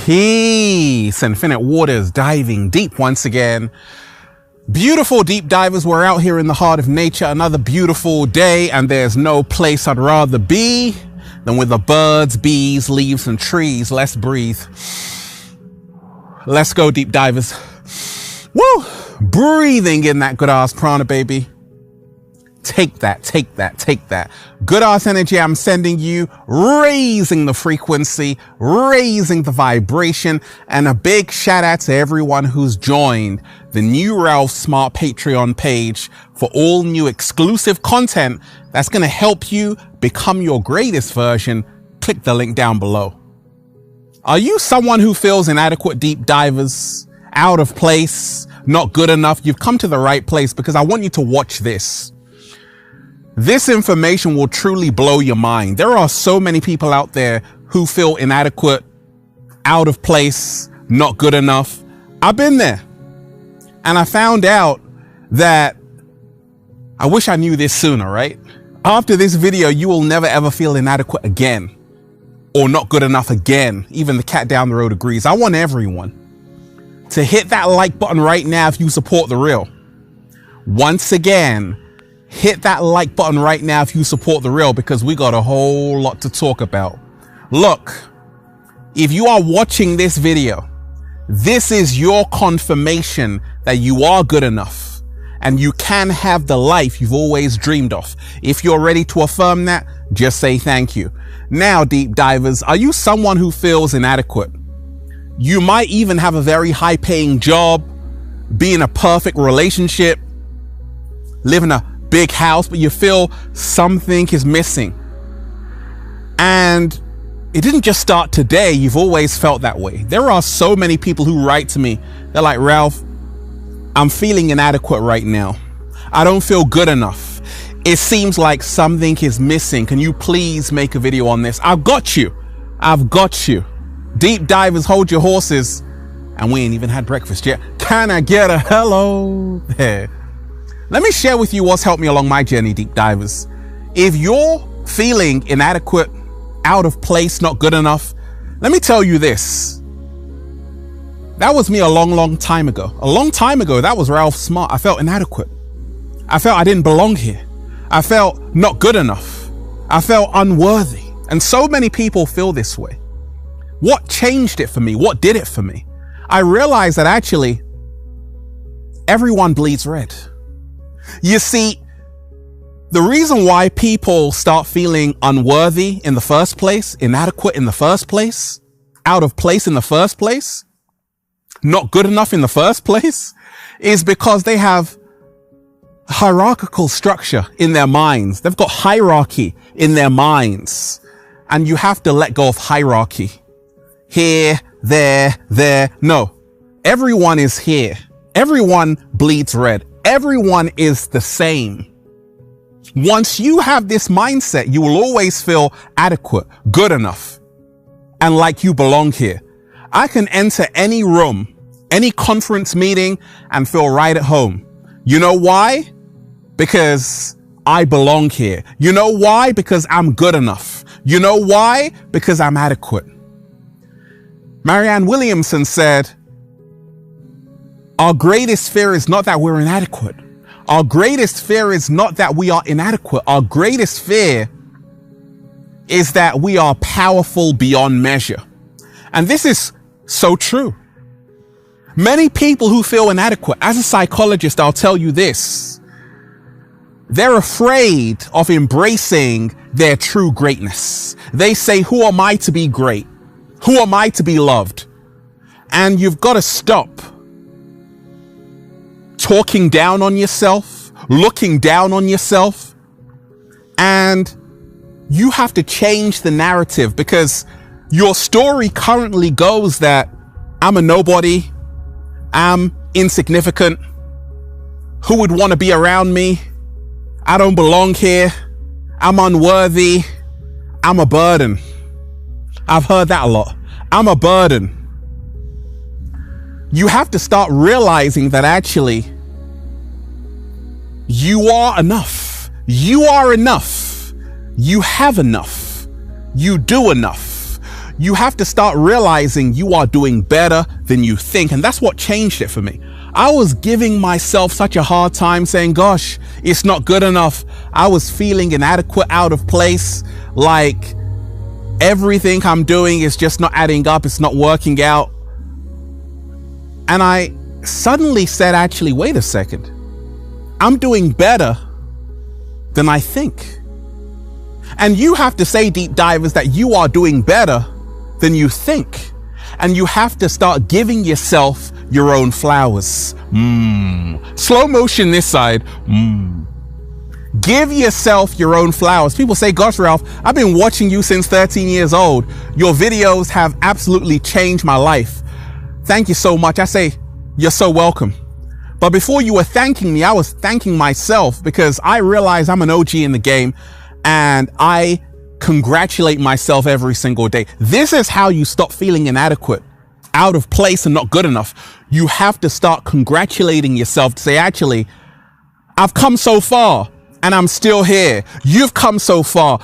Peace, Infinite Waters diving deep once again. Beautiful deep divers, we're out here in the heart of nature, another beautiful day, and there's no place I'd rather be than with the birds, bees, leaves, and trees. Let's breathe. Let's go, deep divers. Woo! Breathing in that good ass prana, baby. Take that, take that, take that. Good ass energy I'm sending you, raising the frequency, raising the vibration, and a big shout out to everyone who's joined the new Ralph Smart Patreon page for all new exclusive content that's going to help you become your greatest version. Click the link down below. Are you someone who feels inadequate, deep divers, out of place, not good enough? You've come to the right place, because I want you to watch this. This information will truly blow your mind. There are so many people out there who feel inadequate, out of place, not good enough. I've been there. And I found out that I wish I knew this sooner, right? After this video, you will never ever feel inadequate again or not good enough again. Even the cat down the road agrees. I want everyone to hit that like button right now if you support the real. Once again, hit that like button right now if you support the real, because we got a whole lot to talk about. Look, if you are watching this video, this is your confirmation that you are good enough and you can have the life you've always dreamed of. If you're ready to affirm that, just say thank you. Now, deep divers, are you someone who feels inadequate? You might even have a very high paying job, be in a perfect relationship, live in a big house, but you feel something is missing. And it didn't just start today. You've always felt that way. There are so many people who write to me. They're like, Ralph, I'm feeling inadequate right now. I don't feel good enough. It seems like something is missing. Can you please make a video on this? I've got you. I've got you. Deep divers, hold your horses. And we ain't even had breakfast yet. Can I get a hello there? Let me share with you what's helped me along my journey, deep divers. If you're feeling inadequate, out of place, not good enough, let me tell you this. That was me a long time ago. A long time ago, that was Ralph Smart. I felt inadequate. I felt I didn't belong here. I felt not good enough. I felt unworthy. And so many people feel this way. What changed it for me? What did it for me? I realized that actually everyone bleeds red. You see, the reason why people start feeling unworthy in the first place, inadequate in the first place, out of place in the first place, not good enough in the first place, is because they have hierarchical structure in their minds. They've got hierarchy in their minds, and you have to let go of hierarchy. Here, there. No, everyone is here. Everyone bleeds red. Everyone is the same. Once you have this mindset, you will always feel adequate, good enough, and like you belong here. I can enter any room, any conference meeting, and feel right at home. You know why? Because I belong here. You know why? Because I'm good enough. You know why? Because I'm adequate. Marianne Williamson said, our greatest fear is not that we're inadequate. Our greatest fear is not that we are inadequate. Our greatest fear is that we are powerful beyond measure. And this is so true. Many people who feel inadequate, as a psychologist, I'll tell you this. They're afraid of embracing their true greatness. They say, who am I to be great? Who am I to be loved? And you've got to stop talking down on yourself, looking down on yourself, and you have to change the narrative, because your story currently goes that I'm a nobody, I'm insignificant, who would want to be around me, I don't belong here, I'm unworthy, I'm a burden. I've heard that a lot. I'm a burden. You have to start realizing that actually you are enough. You are enough. You have enough. You do enough. you have to start realizing you are doing better than you think. And that's what changed it for me. I was giving myself such a hard time saying, gosh, it's not good enough. I was feeling inadequate, out of place, like everything I'm doing is just not adding up. It's not working out. And I suddenly said, actually, wait a second. I'm doing better than I think. And you have to say, deep divers, that you are doing better than you think. And you have to start giving yourself your own flowers. Slow motion this side. Give yourself your own flowers. People say, gosh, Ralph, I've been watching you since 13 years old. Your videos have absolutely changed my life. Thank you so much. I say, you're so welcome. But before you were thanking me, I was thanking myself, because I realize I'm an OG in the game and I congratulate myself every single day. This is how you stop feeling inadequate, out of place, and not good enough. You have to start congratulating yourself to say, actually, I've come so far and I'm still here. You've come so far.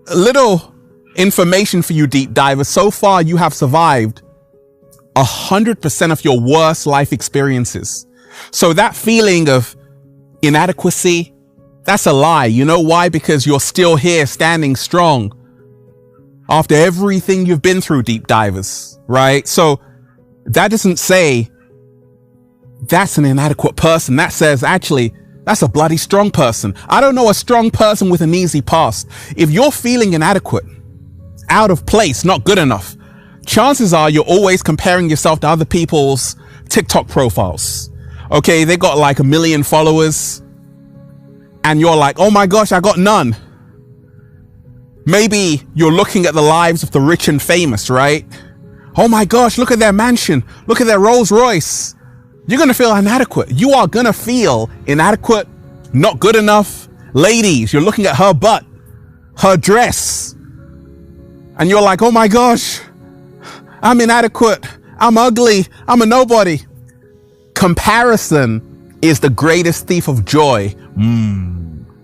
A little information for you, deep divers. So far, you have survived 100% of your worst life experiences. So that feeling of inadequacy, that's a lie. You know why? Because you're still here standing strong after everything you've been through, deep divers, right? So that doesn't say that's an inadequate person. That says, actually, that's a bloody strong person. I don't know a strong person with an easy past. If you're feeling inadequate, out of place, not good enough, chances are you're always comparing yourself to other people's TikTok profiles. Okay, they got like 1 million followers and you're like, oh my gosh, I got none. Maybe you're looking at the lives of the rich and famous, right? Oh my gosh, look at their mansion. Look at their Rolls Royce. You're going to feel inadequate. You are going to feel inadequate, not good enough. Ladies, you're looking at her butt, her dress, and you're like, oh my gosh, I'm inadequate. I'm ugly. I'm a nobody. Comparison is the greatest thief of joy.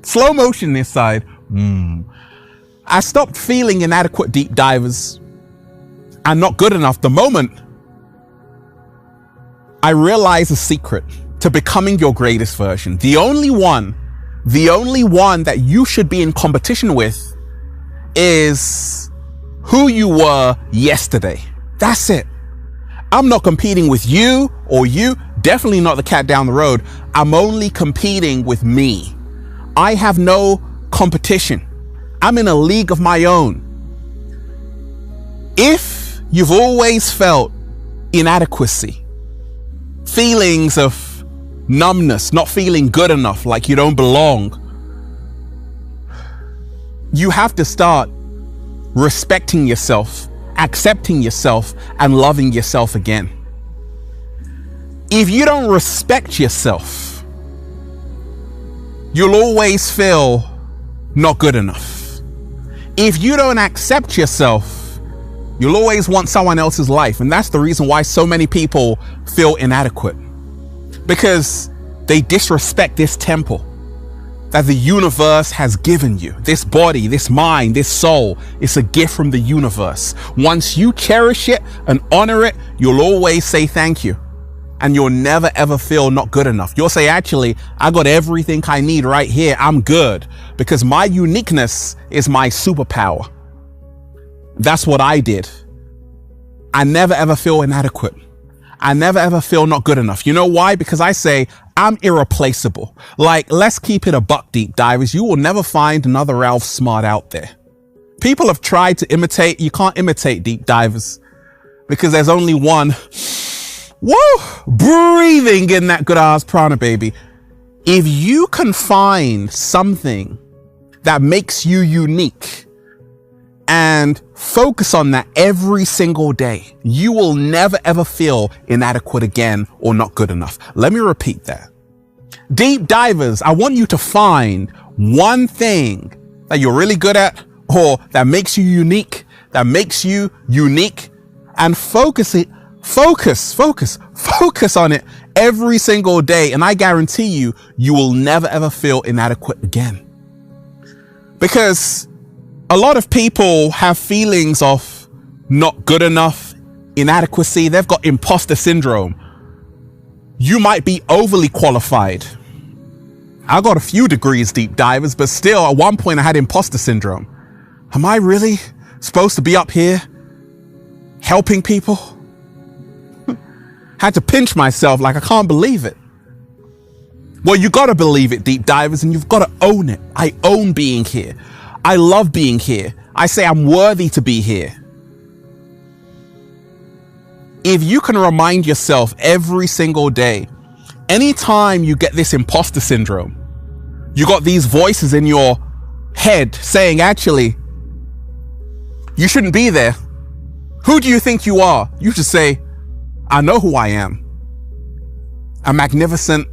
Slow motion this side. I stopped feeling inadequate, deep divers, and not good enough the moment I realized the secret to becoming your greatest version. The only one that you should be in competition with is who you were yesterday. That's it. I'm not competing with you or you, definitely not the cat down the road. I'm only competing with me. I have no competition. I'm in a league of my own. If you've always felt inadequacy, feelings of numbness, not feeling good enough, like you don't belong, you have to start respecting yourself, accepting yourself, and loving yourself again. If you don't respect yourself, you'll always feel not good enough. If you don't accept yourself, you'll always want someone else's life. And that's the reason why so many people feel inadequate, because they disrespect this temple that the universe has given you. This body, this mind, this soul, it's a gift from the universe. Once you cherish it and honor it, you'll always say thank you. And you'll never ever feel not good enough. You'll say, actually, I got everything I need right here. I'm good, because my uniqueness is my superpower. That's what I did. I never ever feel inadequate. I never ever feel not good enough. You know why? Because I say I'm irreplaceable. Like, let's keep it a buck, deep divers. You will never find another Ralph Smart out there. People have tried to imitate. You can't imitate, deep divers, because there's only one. Woo! Breathing in that good ass prana, baby. If you can find something that makes you unique and focus on that every single day, you will never ever feel inadequate again or not good enough. Let me repeat that. Deep divers, I want you to find one thing that you're really good at, or that makes you unique, and focus on it every single day. And I guarantee you, you will never ever feel inadequate again. Because a lot of people have feelings of not good enough, inadequacy. They've got imposter syndrome. You might be overly qualified. I got a few degrees, deep divers, but still at one point I had imposter syndrome. Am I really supposed to be up here helping people? Had to pinch myself like I can't believe it. Well, you got to believe it, deep divers, and you've got to own it. I own being here. I love being here. I say I'm worthy to be here. If you can remind yourself every single day, anytime you get this imposter syndrome, you got these voices in your head saying, actually, you shouldn't be there. Who do you think you are? You should say, I know who I am. A magnificent,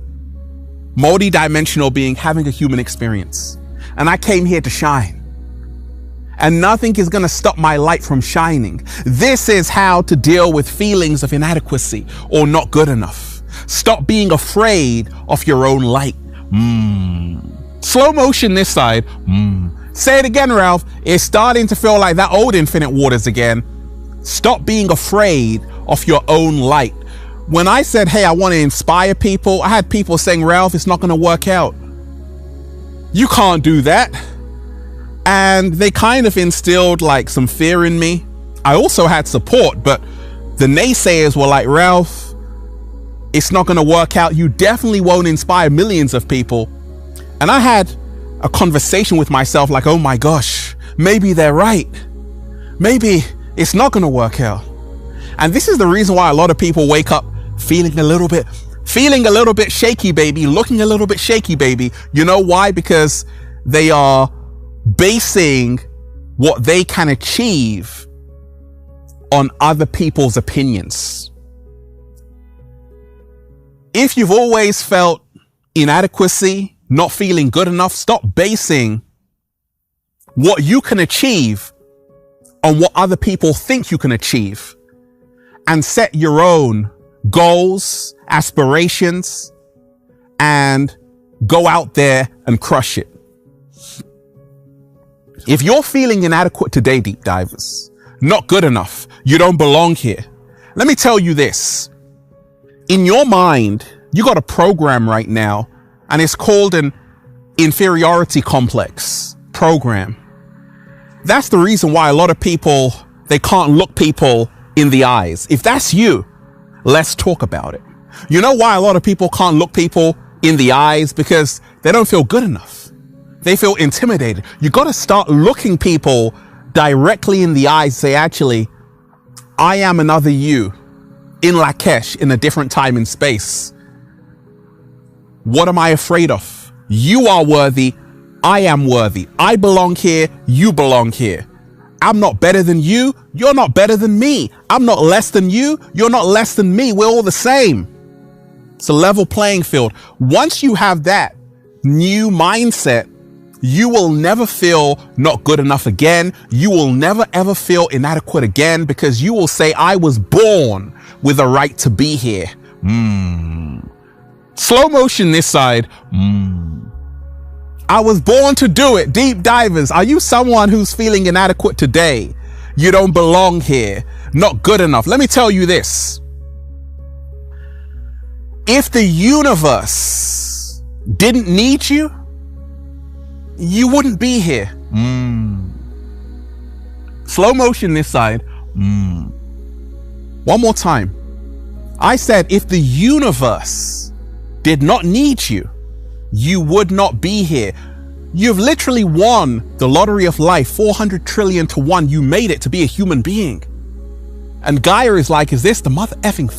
multi-dimensional being having a human experience. And I came here to shine. And nothing is going to stop my light from shining. This is how to deal with feelings of inadequacy or not good enough. Stop being afraid of your own light. Slow motion this side. Say it again, Ralph. It's starting to feel like that old Infinite Waters again. Stop being afraid of your own light. When I said, hey, I want to inspire people, I had people saying, Ralph, it's not going to work out. You can't do that. And they kind of instilled like some fear in me. I also had support, but the naysayers were like, Ralph, it's not going to work out. You definitely won't inspire millions of people. And I had a conversation with myself like, oh my gosh, maybe they're right. Maybe it's not going to work out. And this is the reason why a lot of people wake up feeling a little bit shaky, baby, looking a little bit shaky, baby. You know why? Because they are basing what they can achieve on other people's opinions. If you've always felt inadequacy, not feeling good enough, stop basing what you can achieve on what other people think you can achieve, and set your own goals, aspirations, and go out there and crush it. If you're feeling inadequate today, deep divers, not good enough, you don't belong here, let me tell you this. In your mind, you got a program right now, and it's called an inferiority complex program. That's the reason why a lot of people, they can't look people in the eyes. If that's you, let's talk about it. You know why a lot of people can't look people in the eyes? Because they don't feel good enough. They feel intimidated. You got to start looking people directly in the eyes. Say, actually, I am another you in Lakesh in a different time and space. What am I afraid of? You are worthy. I am worthy. I belong here. You belong here. I'm not better than you. You're not better than me. I'm not less than you. You're not less than me. We're all the same. It's a level playing field. Once you have that new mindset, you will never feel not good enough again. You will never ever feel inadequate again, because you will say, I was born with a right to be here. Slow motion this side. I was born to do it. Deep divers, are you someone who's feeling inadequate today? You don't belong here. Not good enough. Let me tell you this. If the universe didn't need you, you wouldn't be here. Slow motion this side. One more time. I said, if the universe did not need you, you would not be here. You've literally won the lottery of life, 400 trillion to 1. You made it to be a human being. And Gaia is like, is this the mother effing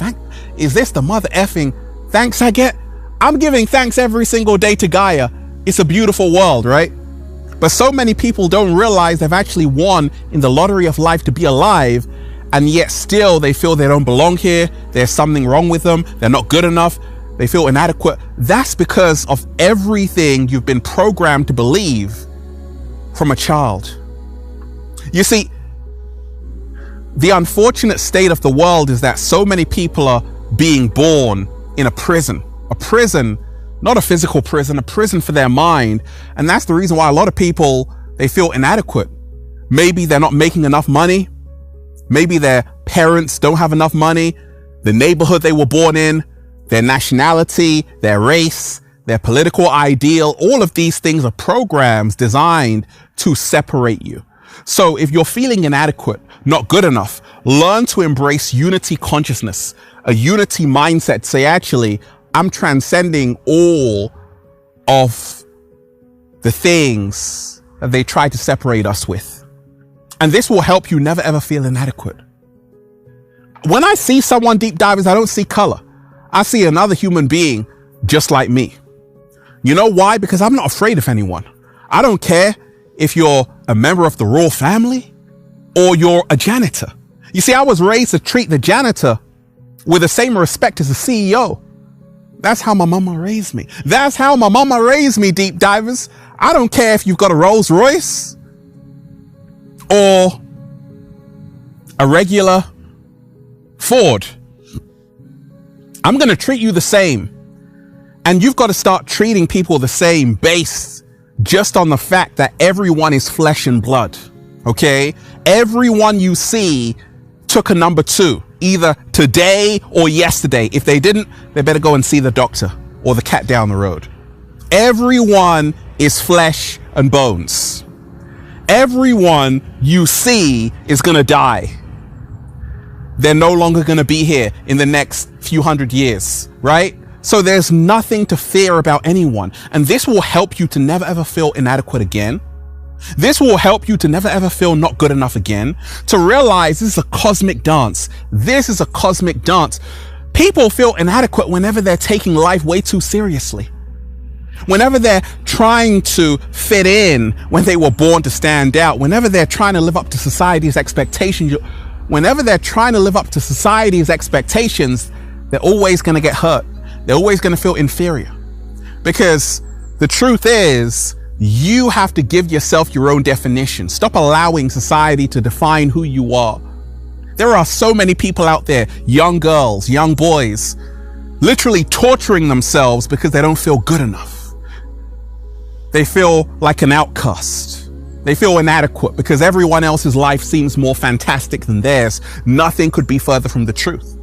thanks I get? I'm giving thanks every single day to Gaia. It's a beautiful world, right? But so many people don't realize they've actually won in the lottery of life to be alive, and yet still they feel they don't belong here. There's something wrong with them. They're not good enough. They feel inadequate. That's because of everything you've been programmed to believe from a child. You see, the unfortunate state of the world is that so many people are being born in a prison, not a physical prison, a prison for their mind. And that's the reason why a lot of people, they feel inadequate. Maybe they're not making enough money. Maybe their parents don't have enough money, the neighborhood they were born in, their nationality, their race, their political ideal. All of these things are programs designed to separate you. So if you're feeling inadequate, not good enough, learn to embrace unity consciousness, a unity mindset. Say, actually, I'm transcending all of the things that they try to separate us with. And this will help you never ever feel inadequate. When I see someone, deep divers, I don't see color. I see another human being just like me. You know why? Because I'm not afraid of anyone. I don't care if you're a member of the royal family or you're a janitor. You see, I was raised to treat the janitor with the same respect as the CEO. That's how my mama raised me. That's how my mama raised me, deep divers. I don't care if you've got a Rolls Royce or a regular Ford. I'm going to treat you the same. And you've got to start treating people the same based just on the fact that everyone is flesh and blood. Okay? Everyone you see took a number 2, either today or yesterday. If they didn't, they better go and see the doctor or the cat down the road. Everyone is flesh and bones. Everyone you see is going to die. They're no longer going to be here in the next few hundred years, right? So there's nothing to fear about anyone. And this will help you to never ever feel inadequate again. This will help you to never ever feel not good enough again. To realize this is a cosmic dance. This is a cosmic dance. People feel inadequate whenever they're taking life way too seriously. Whenever they're trying to fit in when they were born to stand out. Whenever they're trying to live up to society's expectations. Whenever they're trying to live up to society's expectations, they're always going to get hurt. They're always going to feel inferior. Because the truth is, you have to give yourself your own definition. Stop allowing society to define who you are. There are so many people out there, young girls, young boys, literally torturing themselves because they don't feel good enough. They feel like an outcast. They feel inadequate because everyone else's life seems more fantastic than theirs. Nothing could be further from the truth.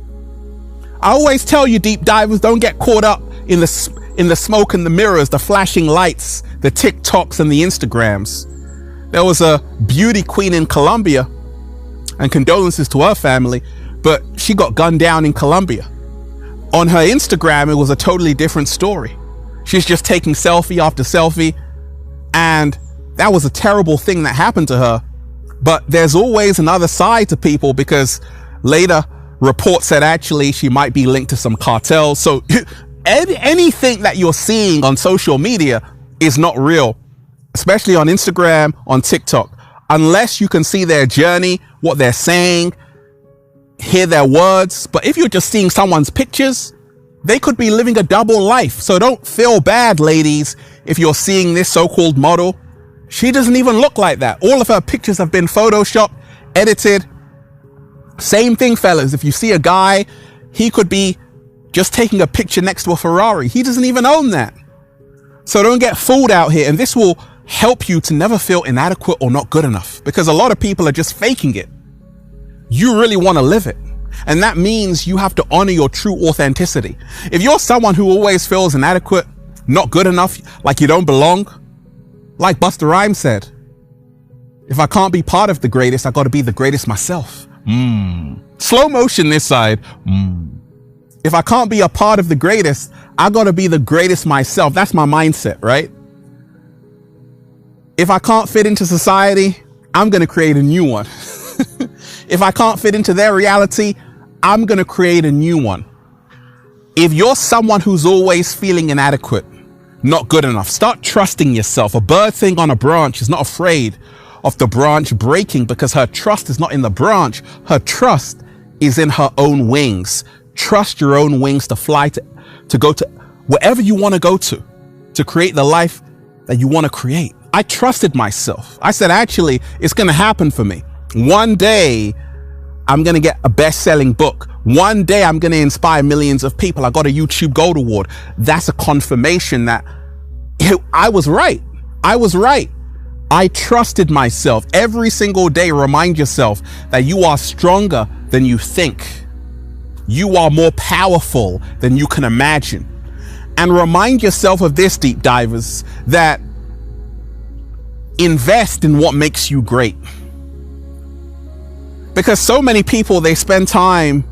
I always tell you, deep divers, don't get caught up in the smoke and the mirrors, the flashing lights, the TikToks and the Instagrams. There was a beauty queen in Colombia, and condolences to her family, but she got gunned down in Colombia. On her Instagram, it was a totally different story. She's just taking selfie after selfie, and that was a terrible thing that happened to her. But there's always another side to people, because later reports said actually she might be linked to some cartels. So anything that you're seeing on social media is not real, especially on Instagram, on TikTok, unless you can see their journey, what they're saying, hear their words. But if you're just seeing someone's pictures, they could be living a double life. So don't feel bad, ladies, if you're seeing this so-called model. She doesn't even look like that. All of her pictures have been photoshopped, edited. Same thing, fellas. If you see a guy, he could be just taking a picture next to a Ferrari. He doesn't even own that. So don't get fooled out here. And this will help you to never feel inadequate or not good enough, because a lot of people are just faking it. You really want to live it. And that means you have to honor your true authenticity. If you're someone who always feels inadequate, not good enough, like you don't belong, like Busta Rhymes said, if I can't be part of the greatest, I got to be the greatest myself. Slow motion this side. If I can't be a part of the greatest, I got to be the greatest myself. That's my mindset, right? If I can't fit into society, I'm going to create a new one. If I can't fit into their reality, I'm going to create a new one. If you're someone who's always feeling inadequate, not good enough, start trusting yourself. A bird thing on a branch is not afraid of the branch breaking, because her trust is not in the branch. Her trust is in her own wings. Trust your own wings to fly, to go to wherever you want to go to create the life that you want to create. I trusted myself. I said, actually, it's going to happen for me. One day, I'm going to get a best-selling book. One day, I'm going to inspire millions of people. I got a YouTube Gold Award. That's a confirmation that I was right. I was right. I trusted myself. Every single day, remind yourself that you are stronger than you think. You are more powerful than you can imagine. And remind yourself of this, deep divers, that invest in what makes you great. Because so many people, they spend time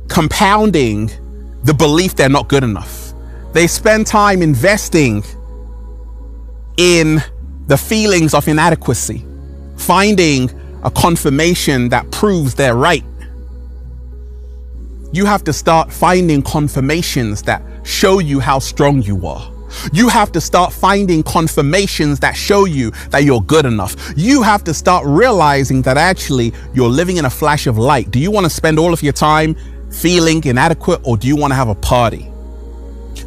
compounding the belief they're not good enough. They spend time investing in the feelings of inadequacy, finding a confirmation that proves they're right. You have to start finding confirmations that show you how strong you are. You have to start finding confirmations that show you that you're good enough. You have to start realizing that actually you're living in a flash of light. Do you want to spend all of your time feeling inadequate, or do you want to have a party?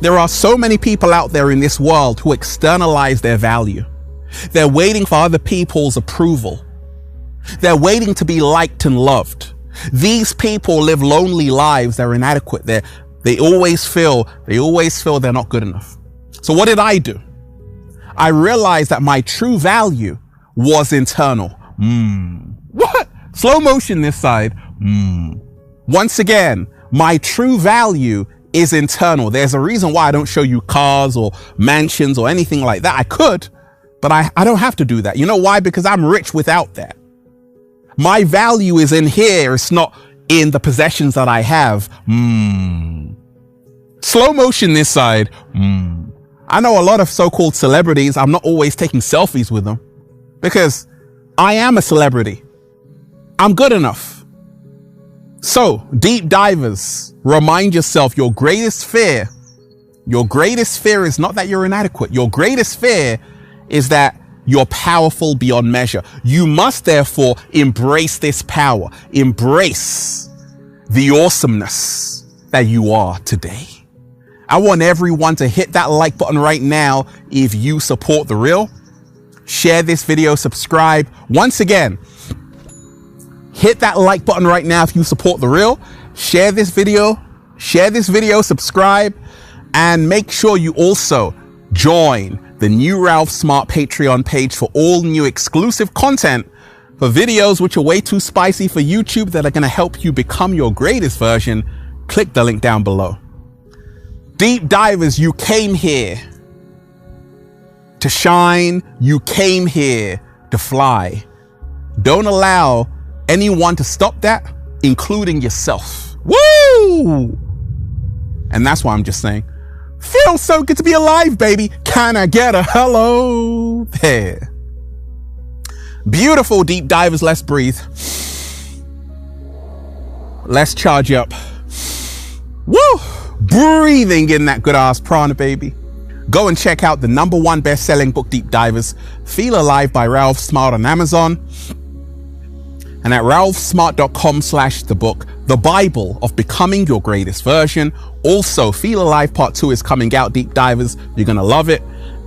There are so many people out there in this world who externalize their value. They're waiting for other people's approval. They're waiting to be liked and loved. These people live lonely lives. They're inadequate. They always feel they're not good enough. So what did I do? I realized that my true value was internal. What? Slow motion this side. Once again, my true value is internal. There's a reason why I don't show you cars or mansions or anything like that. I could, but I don't have to do that. You know why? Because I'm rich without that. My value is in here. It's not in the possessions that I have. Slow motion this side. I know a lot of so-called celebrities. I'm not always taking selfies with them because I am a celebrity. I'm good enough. So, deep divers, remind yourself your greatest fear is not that you're inadequate. Your greatest fear is that you're powerful beyond measure. You must therefore embrace this power. Embrace the awesomeness that you are today. I want everyone to hit that like button right now if you support The Real. Share this video, subscribe. Once again, hit that like button right now if you support The Real. Share this video, subscribe, and make sure you also join the new Ralph Smart Patreon page for all new exclusive content for videos which are way too spicy for YouTube that are going to help you become your greatest version. Click the link down below. Deep divers, you came here to shine. You came here to fly. Don't allow anyone to stop that, including yourself. Woo! And that's why I'm just saying, feels so good to be alive, baby. Can I get a hello there? Beautiful deep divers, let's breathe. Let's charge up. Woo! Breathing in that good ass prana, baby. Go and check out the #1 best-selling book, Deep Divers, Feel Alive by Ralph Smart on Amazon. And at ralphsmart.com/thebook, the Bible of becoming your greatest version. Also, Feel Alive Part 2 is coming out, Deep Divers. You're going to love it.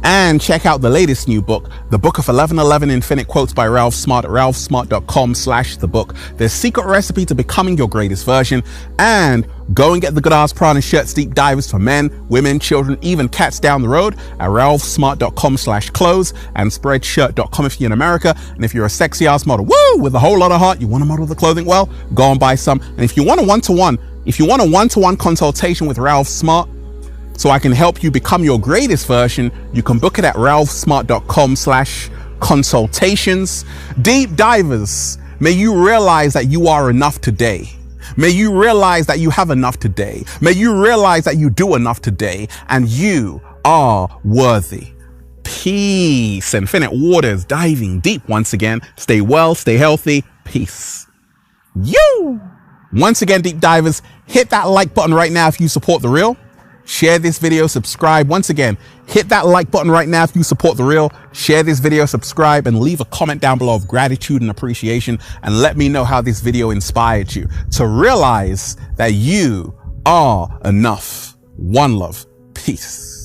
And check out the latest new book, The Book of 1111 Infinite Quotes by Ralph Smart at ralphsmart.com/thebook. The secret recipe to becoming your greatest version. And go and get the Good Ass Prana shirts, Deep Divers, for men, women, children, even cats down the road at ralphsmart.com/clothes and spreadshirt.com if you're in America. And if you're a sexy ass model, woo, with a whole lot of heart, you want to model the clothing well, go and buy some. And if you want a one-to-one consultation with Ralph Smart, so I can help you become your greatest version, you can book it at ralphsmart.com/consultations. Deep divers, may you realize that you are enough today. May you realize that you have enough today. May you realize that you do enough today, and you are worthy. Peace. Infinite waters, diving deep once again. Stay well, stay healthy. Peace. You. Once again, deep divers, hit that like button right now if you support The Real. Share this video, subscribe. Once again, hit that like button right now if you support The Real. Share this video, subscribe, and leave a comment down below of gratitude and appreciation. And let me know how this video inspired you to realize that you are enough. One love. Peace.